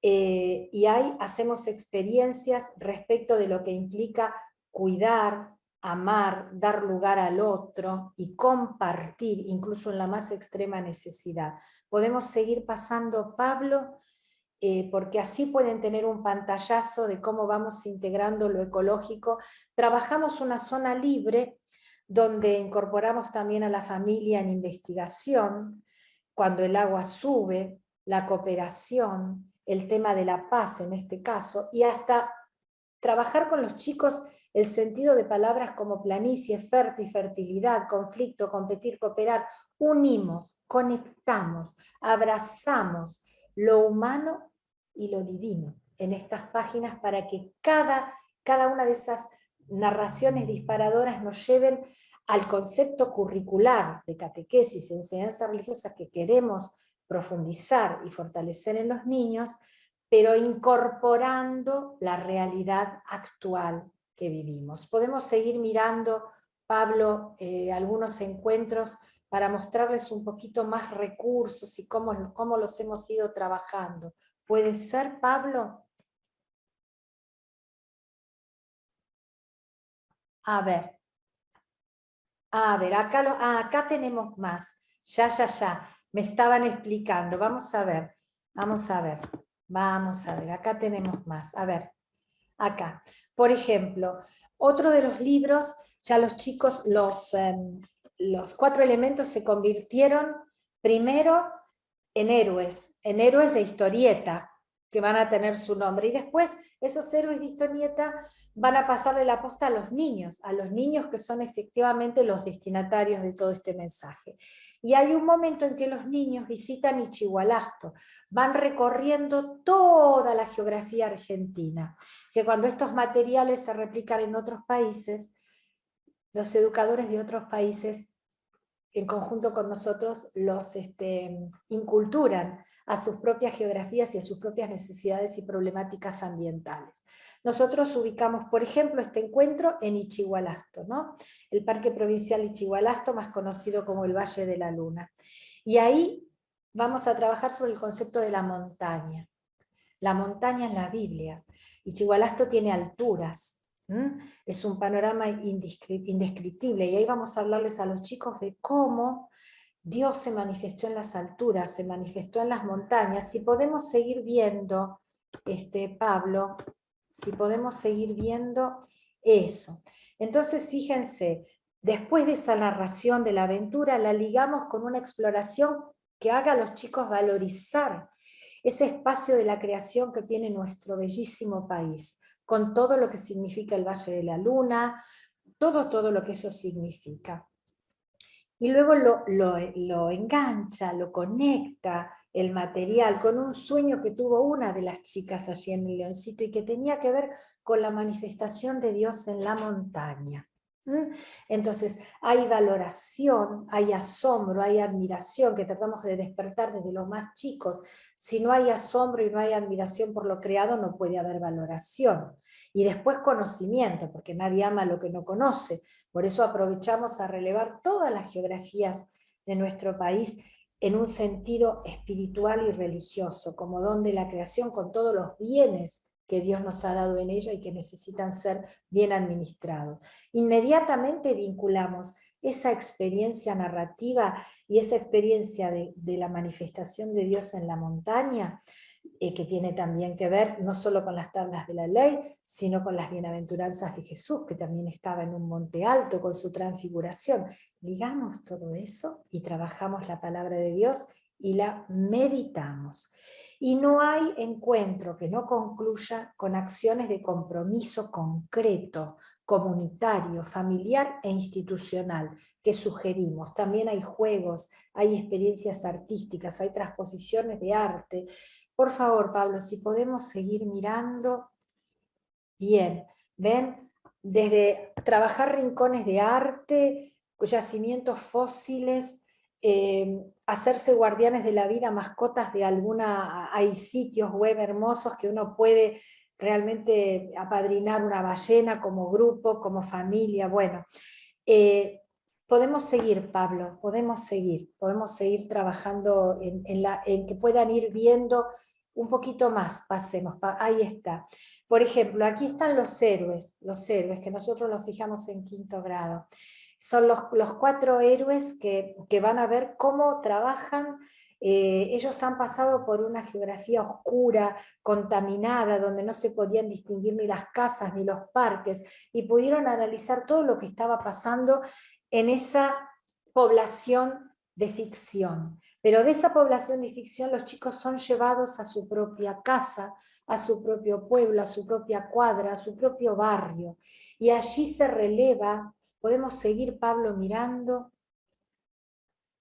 Y ahí hacemos experiencias respecto de lo que implica cuidar, amar, dar lugar al otro y compartir, incluso en la más extrema necesidad. Podemos seguir pasando, Pablo, porque así pueden tener un pantallazo de cómo vamos integrando lo ecológico. Trabajamos una zona libre donde incorporamos también a la familia en investigación, cuando el agua sube, la cooperación, el tema de la paz en este caso, y hasta trabajar con los chicos el sentido de palabras como planicie, fertilidad, conflicto, competir, cooperar. Unimos, conectamos, abrazamos lo humano y lo divino en estas páginas para que cada una de esas narraciones disparadoras nos lleven al concepto curricular de catequesis, enseñanza religiosa que queremos profundizar y fortalecer en los niños, pero incorporando la realidad actual que vivimos. Podemos seguir mirando, Pablo, algunos encuentros para mostrarles un poquito más recursos y cómo los hemos ido trabajando. ¿Puede ser, Pablo? A ver, acá tenemos más. Ya. Me estaban explicando. Vamos a ver, acá tenemos más. A ver, acá. Por ejemplo, otro de los libros, ya los chicos, los 4 elementos se convirtieron primero en héroes de historieta, que van a tener su nombre, y después esos héroes de historieta van a pasarle la posta a los niños que son efectivamente los destinatarios de todo este mensaje. Y hay un momento en que los niños visitan Ichigualasto, van recorriendo toda la geografía argentina, que cuando estos materiales se replican en otros países, los educadores de otros países, en conjunto con nosotros, los inculturan a sus propias geografías y a sus propias necesidades y problemáticas ambientales. Nosotros ubicamos, por ejemplo, este encuentro en Ichigualasto, ¿no? El Parque Provincial Ichigualasto, más conocido como el Valle de la Luna. Y ahí vamos a trabajar sobre el concepto de la montaña. La montaña en la Biblia. Ichigualasto tiene alturas. Es un panorama indescriptible, y ahí vamos a hablarles a los chicos de cómo Dios se manifestó en las alturas, se manifestó en las montañas. Si podemos seguir viendo, Pablo, si podemos seguir viendo eso. Entonces fíjense, después de esa narración de la aventura, la ligamos con una exploración que haga a los chicos valorizar ese espacio de la creación que tiene nuestro bellísimo país, con todo lo que significa el Valle de la Luna, todo lo que eso significa. Y luego lo engancha, lo conecta el material con un sueño que tuvo una de las chicas allí en el Leoncito y que tenía que ver con la manifestación de Dios en la montaña. Entonces hay valoración, hay asombro, hay admiración que tratamos de despertar desde los más chicos. Si no hay asombro y no hay admiración por lo creado, no puede haber valoración. Y después conocimiento, porque nadie ama lo que no conoce. Por eso aprovechamos a relevar todas las geografías de nuestro país en un sentido espiritual y religioso, como don de la creación con todos los bienes que Dios nos ha dado en ella y que necesitan ser bien administrados. Inmediatamente vinculamos esa experiencia narrativa y esa experiencia de la manifestación de Dios en la montaña, que tiene también que ver no solo con las tablas de la ley, sino con las bienaventuranzas de Jesús, que también estaba en un monte alto con su transfiguración. Ligamos todo eso y trabajamos la palabra de Dios y la meditamos. Y no hay encuentro que no concluya con acciones de compromiso concreto, comunitario, familiar e institucional que sugerimos. También hay juegos, hay experiencias artísticas, hay transposiciones de arte. Por favor, Pablo, si podemos seguir mirando. Bien, ¿ven? Desde trabajar rincones de arte, yacimientos fósiles, hacerse guardianes de la vida, mascotas de alguna... Hay sitios web hermosos que uno puede realmente apadrinar una ballena como grupo, como familia. Bueno, podemos seguir, Pablo, podemos seguir trabajando en que puedan ir viendo un poquito más, pasemos, ahí está. Por ejemplo, aquí están los héroes que nosotros los fijamos en 5º grado. Son los 4 héroes que van a ver cómo trabajan. Ellos han pasado por una geografía oscura, contaminada, donde no se podían distinguir ni las casas ni los parques, y pudieron analizar todo lo que estaba pasando en esa población de ficción. Pero de esa población de ficción los chicos son llevados a su propia casa, a su propio pueblo, a su propia cuadra, a su propio barrio. Y allí se releva, podemos seguir, Pablo, mirando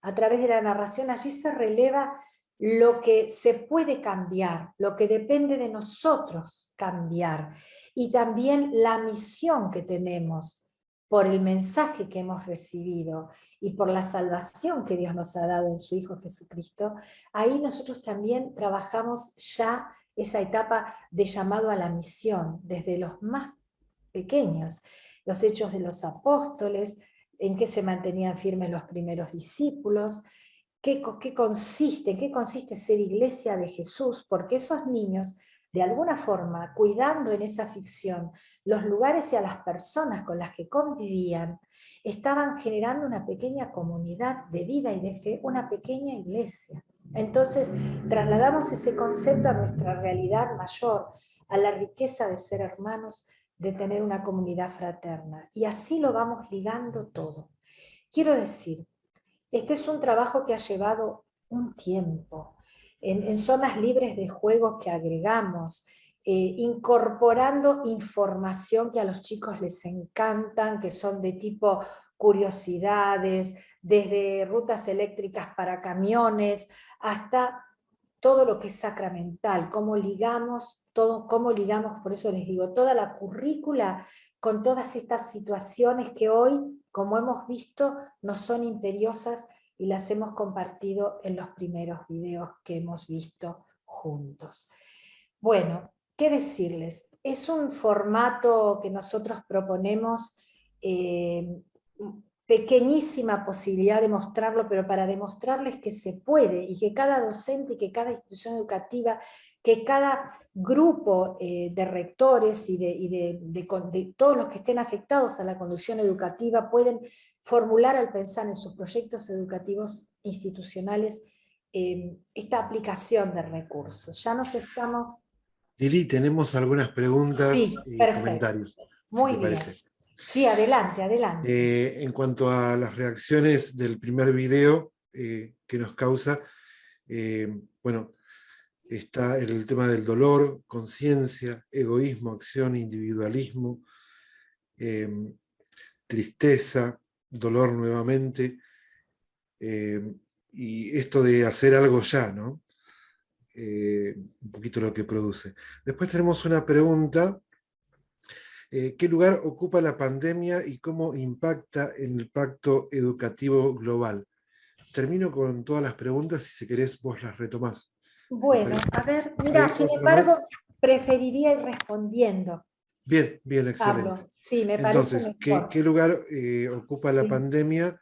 a través de la narración, allí se releva lo que se puede cambiar, lo que depende de nosotros cambiar, y también la misión que tenemos por el mensaje que hemos recibido y por la salvación que Dios nos ha dado en su Hijo Jesucristo. Ahí nosotros también trabajamos ya esa etapa de llamado a la misión, desde los más pequeños, los hechos de los apóstoles, en qué se mantenían firmes los primeros discípulos, en qué consiste ser iglesia de Jesús, porque esos niños, de alguna forma, cuidando en esa ficción los lugares y a las personas con las que convivían, estaban generando una pequeña comunidad de vida y de fe, una pequeña iglesia. Entonces, trasladamos ese concepto a nuestra realidad mayor, a la riqueza de ser hermanos, de tener una comunidad fraterna. Y así lo vamos ligando todo. Quiero decir, este es un trabajo que ha llevado un tiempo, en zonas libres de juego que agregamos, incorporando información que a los chicos les encantan, que son de tipo curiosidades, desde rutas eléctricas para camiones, hasta todo lo que es sacramental, cómo ligamos, por eso les digo, toda la currícula con todas estas situaciones que hoy, como hemos visto, no son imperiosas, y las hemos compartido en los primeros videos que hemos visto juntos. Bueno, ¿qué decirles? Es un formato que nosotros proponemos, pequeñísima posibilidad de mostrarlo, pero para demostrarles que se puede, y que cada docente, y que cada institución educativa, que cada grupo de rectores y de todos los que estén afectados a la conducción educativa pueden formular al pensar en sus proyectos educativos institucionales esta aplicación de recursos. Ya nos estamos... Lili, tenemos algunas preguntas Sí, y perfecto. comentarios. Muy si te bien. parece. Sí, adelante, adelante. En cuanto a las reacciones del primer video que nos causa, bueno, está el tema del dolor, conciencia, egoísmo, acción, individualismo, tristeza, dolor nuevamente, y esto de hacer algo ya, ¿no? Un poquito lo que produce. Después tenemos una pregunta ¿Qué lugar ocupa la pandemia y cómo impacta en el pacto educativo global? Termino con todas las preguntas y si querés vos las retomás. Bueno, a ver, mira, sin embargo, preferiría ir respondiendo. Bien, bien, excelente. Pablo, sí, me parece Entonces, mejor. ¿qué lugar ocupa la Sí. pandemia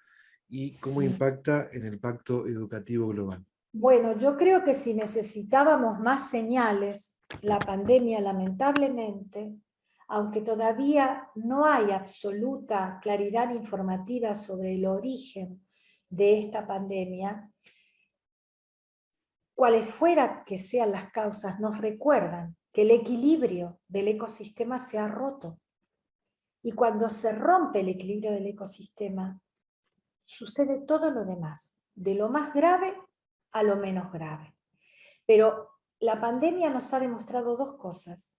y cómo Sí. impacta en el pacto educativo global? Bueno, yo creo que si necesitábamos más señales, la pandemia lamentablemente, aunque todavía no hay absoluta claridad informativa sobre el origen de esta pandemia, cuales fuera que sean las causas, nos recuerdan que el equilibrio del ecosistema se ha roto. Y cuando se rompe el equilibrio del ecosistema, sucede todo lo demás, de lo más grave a lo menos grave. Pero la pandemia nos ha demostrado dos cosas: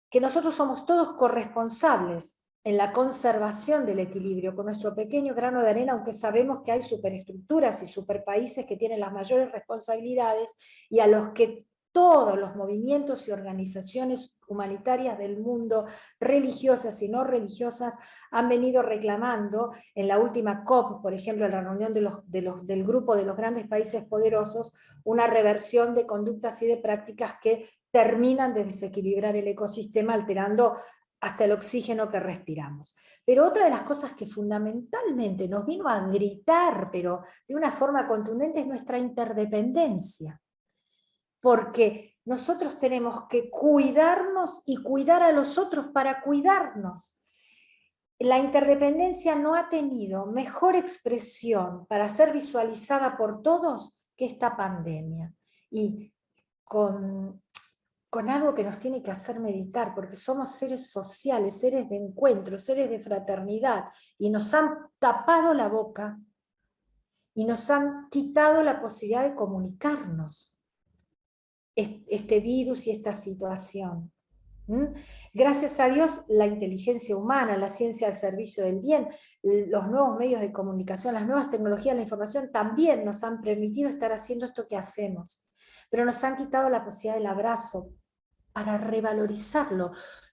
que nosotros somos todos corresponsables en la conservación del equilibrio, con nuestro pequeño grano de arena, aunque sabemos que hay superestructuras y superpaíses que tienen las mayores responsabilidades y a los que todos los movimientos y organizaciones humanitarias del mundo, religiosas y no religiosas, han venido reclamando en la última COP, por ejemplo, en la reunión del grupo de los grandes países poderosos, una reversión de conductas y de prácticas que terminan de desequilibrar el ecosistema, alterando hasta el oxígeno que respiramos. Pero otra de las cosas que fundamentalmente nos vino a gritar, pero de una forma contundente, es nuestra interdependencia. Porque nosotros tenemos que cuidarnos y cuidar a los otros para cuidarnos. La interdependencia no ha tenido mejor expresión para ser visualizada por todos que esta pandemia. Y con algo que nos tiene que hacer meditar, porque somos seres sociales, seres de encuentro, seres de fraternidad, y nos han tapado la boca y nos han quitado la posibilidad de comunicarnos este virus y esta situación. Gracias a Dios, la inteligencia humana, la ciencia al servicio del bien, los nuevos medios de comunicación, las nuevas tecnologías de la información también nos han permitido estar haciendo esto que hacemos, pero nos han quitado la posibilidad del abrazo para revalorizarlo.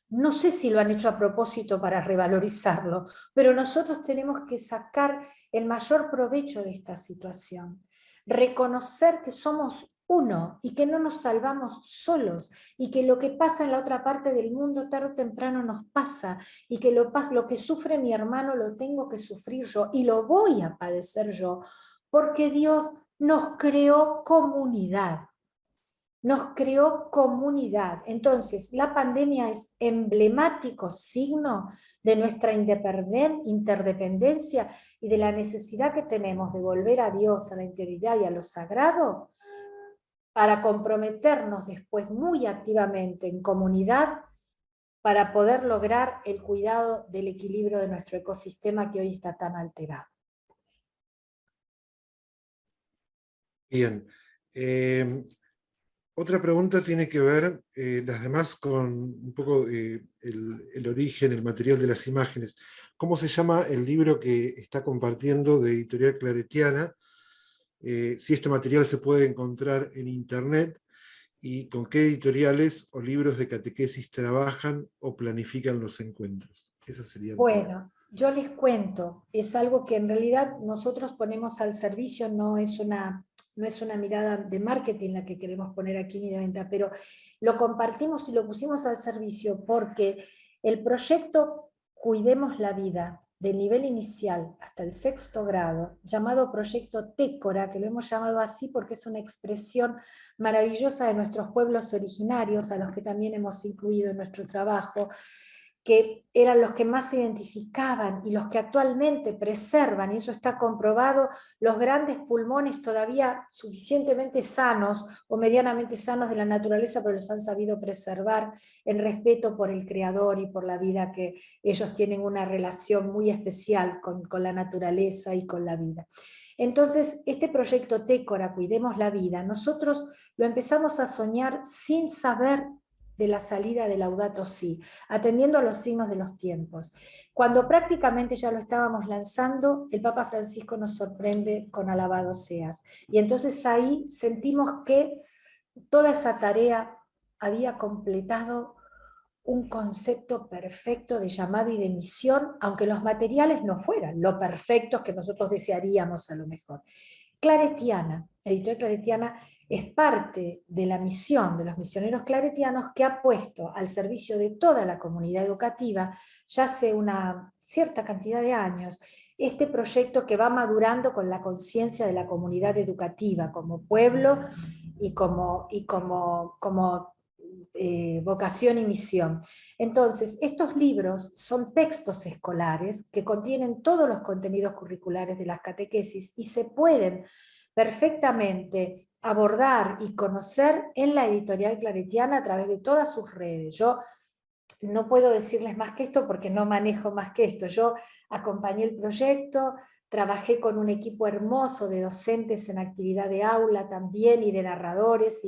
No sé si lo han hecho a propósito para revalorizarlo, pero nosotros tenemos que sacar el mayor provecho de esta situación. Reconocer que somos uno y que no nos salvamos solos y que lo que pasa en la otra parte del mundo tarde o temprano nos pasa y que lo que sufre mi hermano lo tengo que sufrir yo y lo voy a padecer yo, porque Dios nos creó comunidad. Nos creó comunidad. Entonces, la pandemia es emblemático signo de nuestra interdependencia y de la necesidad que tenemos de volver a Dios, a la interioridad y a lo sagrado, para comprometernos después muy activamente en comunidad para poder lograr el cuidado del equilibrio de nuestro ecosistema que hoy está tan alterado. Bien. Otra pregunta tiene que ver, las demás, con un poco el origen, el material de las imágenes. ¿Cómo se llama el libro que está compartiendo de Editorial Claretiana? Si este material se puede encontrar en internet y con qué editoriales o libros de catequesis trabajan o planifican los encuentros. Esa sería bueno, yo les cuento, es algo que en realidad nosotros ponemos al servicio, no es una mirada de marketing la que queremos poner aquí ni de venta, pero lo compartimos y lo pusimos al servicio porque el proyecto Cuidemos la Vida, del nivel inicial hasta el 6º grado, llamado Proyecto Técora, que lo hemos llamado así porque es una expresión maravillosa de nuestros pueblos originarios, a los que también hemos incluido en nuestro trabajo, que eran los que más se identificaban y los que actualmente preservan, y eso está comprobado, los grandes pulmones todavía suficientemente sanos o medianamente sanos de la naturaleza, pero los han sabido preservar en respeto por el Creador y por la vida, que ellos tienen una relación muy especial con la naturaleza y con la vida. Entonces, este proyecto Técora, Cuidemos la Vida, nosotros lo empezamos a soñar sin saber de la salida de Laudato Si, atendiendo a los signos de los tiempos. Cuando prácticamente ya lo estábamos lanzando, el Papa Francisco nos sorprende con alabado seas. Y entonces ahí sentimos que toda esa tarea había completado un concepto perfecto de llamado y de misión, aunque los materiales no fueran lo perfectos que nosotros desearíamos a lo mejor. Claretiana, Editorial Claretiana, es parte de la misión de los misioneros claretianos, que ha puesto al servicio de toda la comunidad educativa, ya hace una cierta cantidad de años, este proyecto que va madurando con la conciencia de la comunidad educativa como pueblo y como vocación y misión. Entonces, estos libros son textos escolares que contienen todos los contenidos curriculares de las catequesis y se pueden perfectamente abordar y conocer en la Editorial Claretiana a través de todas sus redes. Yo no puedo decirles más que esto porque no manejo más que esto. Yo acompañé el proyecto, trabajé con un equipo hermoso de docentes en actividad de aula también, y de narradores,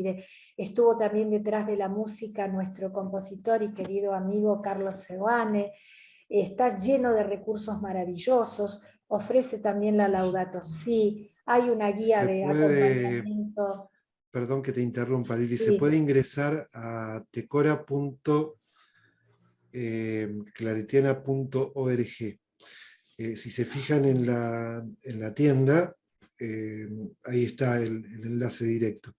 estuvo también detrás de la música nuestro compositor y querido amigo Carlos Seoane. Está lleno de recursos maravillosos, ofrece también la Laudato Si, hay una guía de acompañamiento. Perdón que te interrumpa, Lili, Sí. se puede ingresar a tecora.claretiana.org. Si se fijan en la tienda, ahí está el enlace directo.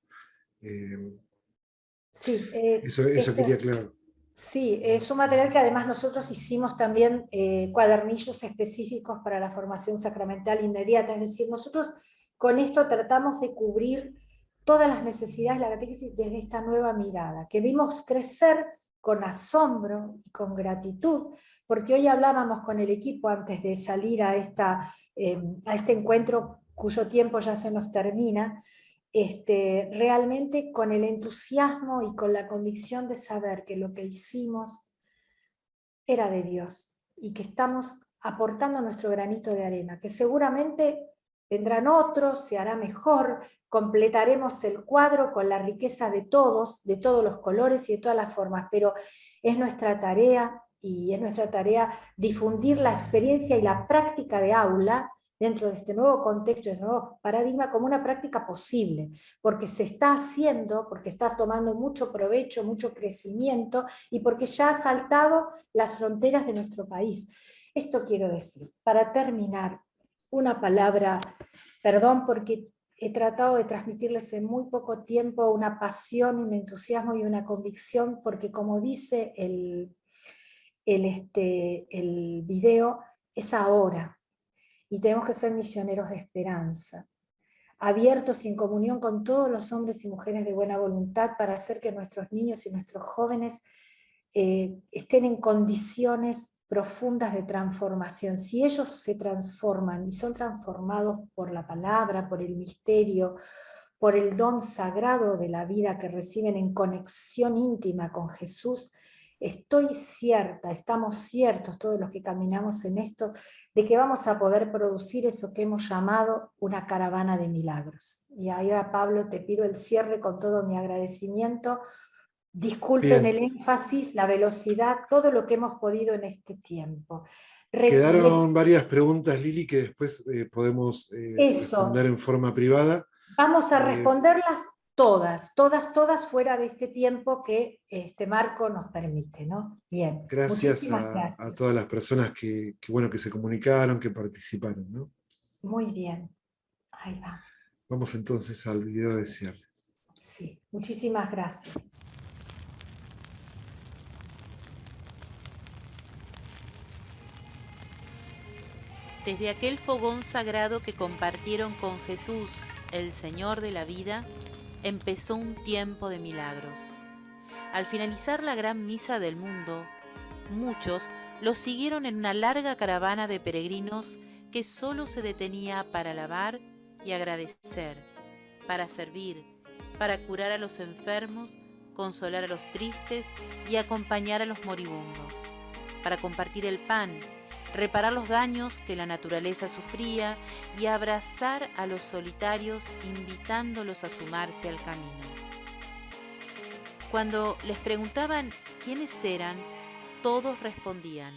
Sí, eso quería aclarar. Sí, es un material que además nosotros hicimos también cuadernillos específicos para la formación sacramental inmediata, es decir, nosotros con esto tratamos de cubrir todas las necesidades de la catequesis desde esta nueva mirada, que vimos crecer con asombro y con gratitud, porque hoy hablábamos con el equipo antes de salir a este encuentro cuyo tiempo ya se nos termina, realmente con el entusiasmo y con la convicción de saber que lo que hicimos era de Dios y que estamos aportando nuestro granito de arena, que seguramente vendrán otros, se hará mejor, completaremos el cuadro con la riqueza de todos los colores y de todas las formas, pero es nuestra tarea, y es nuestra tarea difundir la experiencia y la práctica de aula dentro de este nuevo contexto, de este nuevo paradigma, como una práctica posible, porque se está haciendo, porque estás tomando mucho provecho, mucho crecimiento, y porque ya ha saltado las fronteras de nuestro país. Esto quiero decir, para terminar, una palabra, perdón, porque he tratado de transmitirles en muy poco tiempo una pasión, un entusiasmo y una convicción, porque como dice el video, es ahora. Y tenemos que ser misioneros de esperanza, abiertos y en comunión con todos los hombres y mujeres de buena voluntad para hacer que nuestros niños y nuestros jóvenes estén en condiciones profundas de transformación. Si ellos se transforman y son transformados por la palabra, por el misterio, por el don sagrado de la vida que reciben en conexión íntima con Jesús, estoy cierta, estamos ciertos todos los que caminamos en esto, de que vamos a poder producir eso que hemos llamado una caravana de milagros. Y ahora, Pablo, te pido el cierre con todo mi agradecimiento. Disculpen el énfasis, la velocidad, todo lo que hemos podido en este tiempo. Quedaron varias preguntas, Lili, que después podemos responder en forma privada. Vamos a responderlas todas fuera de este tiempo que este marco nos permite, ¿no? Bien. Gracias a todas las personas que se comunicaron, que participaron, ¿no? Muy bien. Ahí vamos. Vamos entonces al video de cierre. Sí, muchísimas gracias. Desde aquel fogón sagrado que compartieron con Jesús, el Señor de la vida, empezó un tiempo de milagros. Al finalizar la gran misa del mundo, muchos los siguieron en una larga caravana de peregrinos que solo se detenía para alabar y agradecer, para servir, para curar a los enfermos, consolar a los tristes y acompañar a los moribundos, para compartir el pan, reparar los daños que la naturaleza sufría y abrazar a los solitarios, invitándolos a sumarse al camino. Cuando les preguntaban quiénes eran, todos respondían: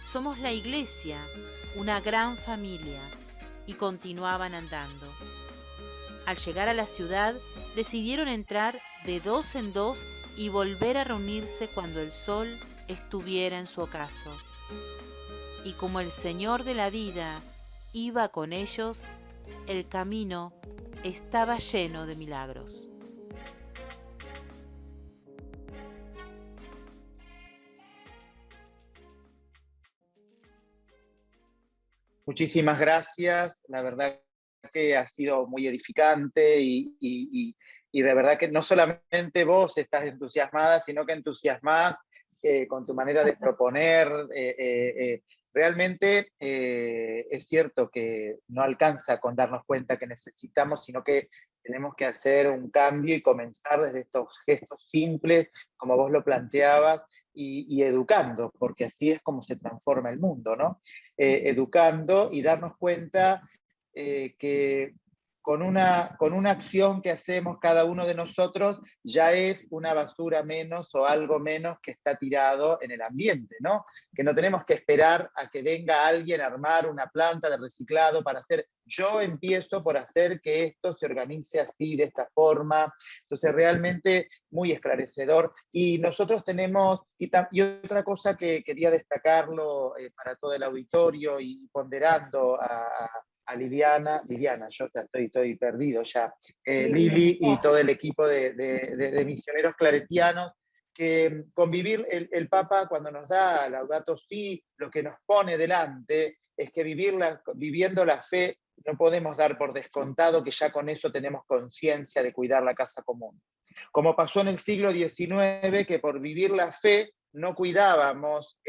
somos la Iglesia, una gran familia, y continuaban andando. Al llegar a la ciudad, decidieron entrar de dos en dos y volver a reunirse cuando el sol estuviera en su ocaso. Y como el Señor de la vida iba con ellos, el camino estaba lleno de milagros. Muchísimas gracias, la verdad que ha sido muy edificante y de verdad que no solamente vos estás entusiasmada, sino que entusiasmás con tu manera de proponer. Realmente es cierto que no alcanza con darnos cuenta que necesitamos, sino que tenemos que hacer un cambio y comenzar desde estos gestos simples, como vos lo planteabas, y educando, porque así es como se transforma el mundo, ¿no? Educando y darnos cuenta que con una acción que hacemos cada uno de nosotros ya es una basura menos o algo menos que está tirado en el ambiente, ¿no? Que no tenemos que esperar a que venga alguien a armar una planta de reciclado para hacer. Yo empiezo por hacer que esto se organice así, de esta forma. Entonces, realmente muy esclarecedor. Y nosotros tenemos, y otra cosa que quería destacarlo para todo el auditorio y ponderando a Liliana, yo estoy perdido ya, Lili y todo el equipo de misioneros claretianos, que convivir, el Papa cuando nos da Laudato Si, lo que nos pone delante es que viviendo la fe no podemos dar por descontado que ya con eso tenemos conciencia de cuidar la casa común. Como pasó en el siglo XIX, que por vivir la fe no cuidábamos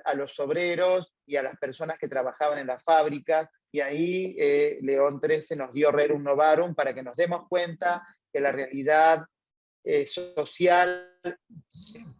a los obreros y a las personas que trabajaban en las fábricas, y ahí León XIII nos dio Rerum Novarum para que nos demos cuenta que la realidad social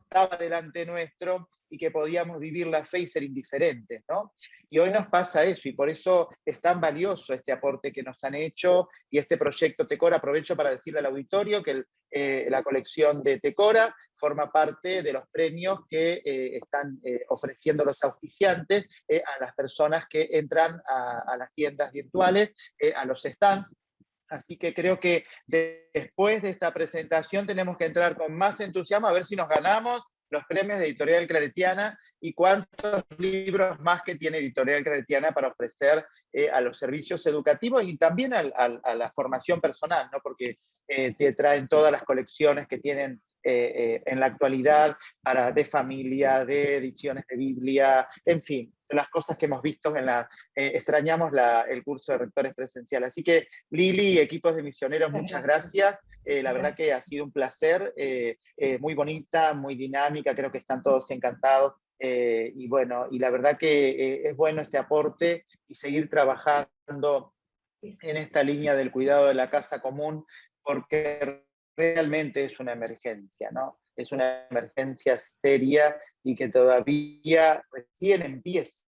estaba delante nuestro y que podíamos vivir la fe y ser indiferentes, ¿no? Y hoy nos pasa eso, y por eso es tan valioso este aporte que nos han hecho y este proyecto Tecora. Aprovecho para decirle al auditorio que la colección de Tecora forma parte de los premios que están ofreciendo los auspiciantes a las personas que entran a las tiendas virtuales, a los stands. Así que creo que después de esta presentación tenemos que entrar con más entusiasmo a ver si nos ganamos los premios de Editorial Claretiana y cuántos libros más que tiene Editorial Claretiana para ofrecer a los servicios educativos y también a la formación personal, ¿no? Porque te traen todas las colecciones que tienen en la actualidad de familia, de ediciones de Biblia, en fin, las cosas que hemos visto extrañamos el curso de rectores presencial. Así que Lili y equipos de misioneros, muchas gracias. La verdad que ha sido un placer, muy bonita, muy dinámica, creo que están todos encantados. Y bueno, y la verdad que es bueno este aporte y seguir trabajando en esta línea del cuidado de la casa común, porque realmente es una emergencia, ¿no? Es una emergencia seria y que todavía recién empieza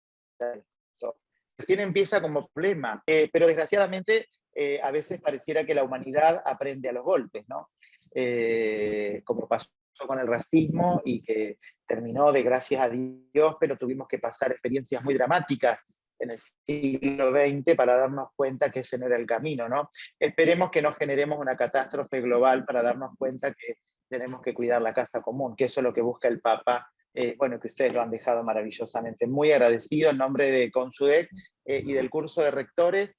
esto. Recién empieza como problema, pero desgraciadamente a veces pareciera que la humanidad aprende a los golpes, ¿no? Como pasó con el racismo y que terminó de gracias a Dios, pero tuvimos que pasar experiencias muy dramáticas en el siglo XX para darnos cuenta que ese no era el camino, ¿no? Esperemos que no generemos una catástrofe global para darnos cuenta que tenemos que cuidar la casa común, que eso es lo que busca el Papa, bueno, que ustedes lo han dejado maravillosamente. Muy agradecido en nombre de Consudec y del curso de rectores.